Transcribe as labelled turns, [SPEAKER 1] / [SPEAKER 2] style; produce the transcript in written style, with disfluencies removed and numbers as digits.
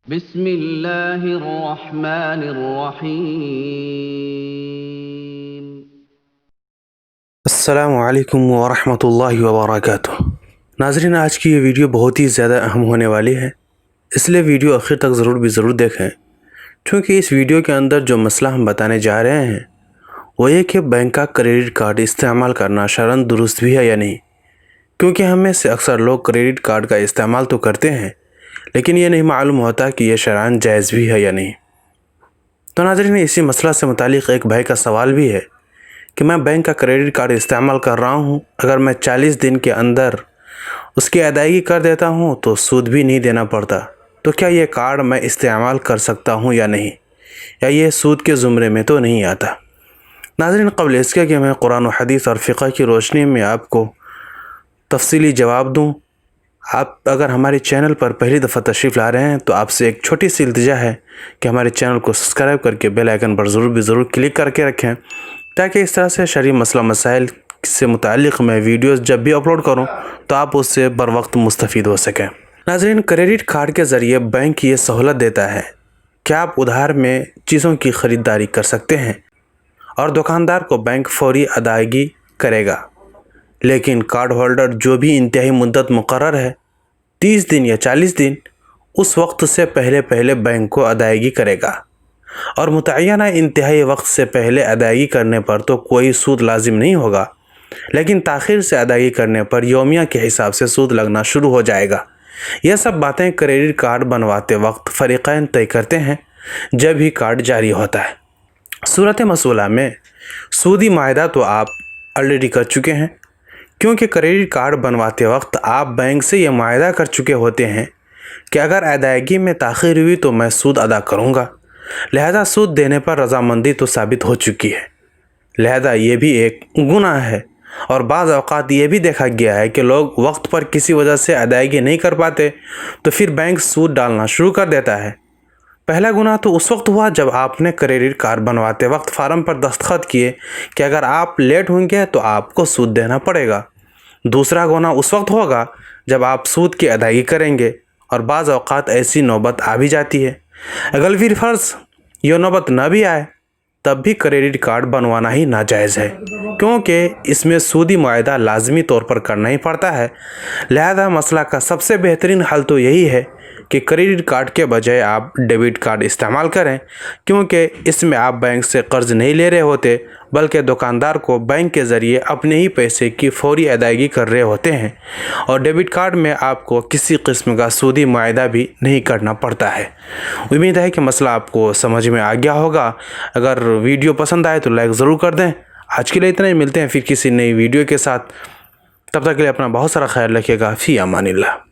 [SPEAKER 1] بسم اللہ الرحمن الرحیم۔
[SPEAKER 2] السلام علیکم ورحمۃ اللہ وبرکاتہ۔ ناظرین، آج کی یہ ویڈیو بہت ہی زیادہ اہم ہونے والی ہے، اس لیے ویڈیو آخر تک ضرور دیکھیں، کیونکہ اس ویڈیو کے اندر جو مسئلہ ہم بتانے جا رہے ہیں وہ یہ کہ بینک کا کریڈٹ کارڈ استعمال کرنا شرعاً درست بھی ہے یا نہیں، کیونکہ ہم میں سے اکثر لوگ کریڈٹ کارڈ کا استعمال تو کرتے ہیں لیکن یہ نہیں معلوم ہوتا کہ یہ شرعاً جائز بھی ہے یا نہیں۔ تو ناظرین، اسی مسئلہ سے متعلق ایک بھائی کا سوال بھی ہے کہ میں بینک کا کریڈٹ کارڈ استعمال کر رہا ہوں، اگر میں 40 دن کے اندر اس کی ادائیگی کر دیتا ہوں تو سود بھی نہیں دینا پڑتا، تو کیا یہ کارڈ میں استعمال کر سکتا ہوں یا نہیں، یا یہ سود کے زمرے میں تو نہیں آتا؟ ناظرین، قبل اس کے کہ میں قرآن و حدیث اور فقہ کی روشنی میں آپ کو تفصیلی جواب دوں، آپ اگر ہمارے چینل پر پہلی دفعہ تشریف لا رہے ہیں تو آپ سے ایک چھوٹی سی التجا ہے کہ ہمارے چینل کو سبسکرائب کر کے بیل آئیکن پر ضرور کلک کر کے رکھیں، تاکہ اس طرح سے شرعی مسئلہ مسائل سے متعلق میں ویڈیوز جب بھی اپلوڈ کروں تو آپ اس سے بر وقت مستفید ہو سکیں۔ ناظرین، کریڈٹ کارڈ کے ذریعے بینک یہ سہولت دیتا ہے کہ آپ ادھار میں چیزوں کی خریداری کر سکتے ہیں اور دکاندار کو بینک فوری ادائیگی کرے گا، لیکن کارڈ ہولڈر جو بھی انتہائی مدت مقرر ہے 30 دن یا 40 دن، اس وقت سے پہلے بینک کو ادائیگی کرے گا، اور متعینہ انتہائی وقت سے پہلے ادائیگی کرنے پر تو کوئی سود لازم نہیں ہوگا، لیکن تاخیر سے ادائیگی کرنے پر یومیہ کے حساب سے سود لگنا شروع ہو جائے گا۔ یہ سب باتیں کریڈٹ کارڈ بنواتے وقت فریقین طے کرتے ہیں جب ہی کارڈ جاری ہوتا ہے۔ صورت مسئلہ میں سودی معاہدہ تو آپ آلریڈی کر چکے ہیں، کیونکہ کریڈٹ کارڈ بنواتے وقت آپ بینک سے یہ معاہدہ کر چکے ہوتے ہیں کہ اگر ادائیگی میں تاخیر ہوئی تو میں سود ادا کروں گا، لہذا سود دینے پر رضامندی تو ثابت ہو چکی ہے، لہذا یہ بھی ایک گناہ ہے۔ اور بعض اوقات یہ بھی دیکھا گیا ہے کہ لوگ وقت پر کسی وجہ سے ادائیگی نہیں کر پاتے تو پھر بینک سود ڈالنا شروع کر دیتا ہے۔ پہلا گناہ تو اس وقت ہوا جب آپ نے کریڈٹ کارڈ بنواتے وقت فارم پر دستخط کیے کہ اگر آپ لیٹ ہوئیں گے تو آپ کو سود دینا پڑے گا۔ دوسرا گناہ اس وقت ہوگا جب آپ سود کی ادائیگی کریں گے، اور بعض اوقات ایسی نوبت آ بھی جاتی ہے۔ اگر پھر فرض یہ نوبت نہ بھی آئے تب بھی کریڈٹ کارڈ بنوانا ہی ناجائز ہے، کیونکہ اس میں سودی معاہدہ لازمی طور پر کرنا ہی پڑتا ہے۔ لہذا مسئلہ کا سب سے بہترین حل تو یہی ہے کہ کریڈٹ کارڈ کے بجائے آپ ڈیبٹ کارڈ استعمال کریں، کیونکہ اس میں آپ بینک سے قرض نہیں لے رہے ہوتے بلکہ دکاندار کو بینک کے ذریعے اپنے ہی پیسے کی فوری ادائیگی کر رہے ہوتے ہیں، اور ڈیبٹ کارڈ میں آپ کو کسی قسم کا سودی معاہدہ بھی نہیں کرنا پڑتا ہے۔ امید ہے کہ مسئلہ آپ کو سمجھ میں آ گیا ہوگا۔ اگر ویڈیو پسند آئے تو لائک ضرور کر دیں۔ آج کے لیے اتنا ہی، ملتے ہیں پھر کسی نئی ویڈیو کے ساتھ، تب تک کے لیے اپنا بہت سارا خیال رکھیے گا۔ فی امان اللہ۔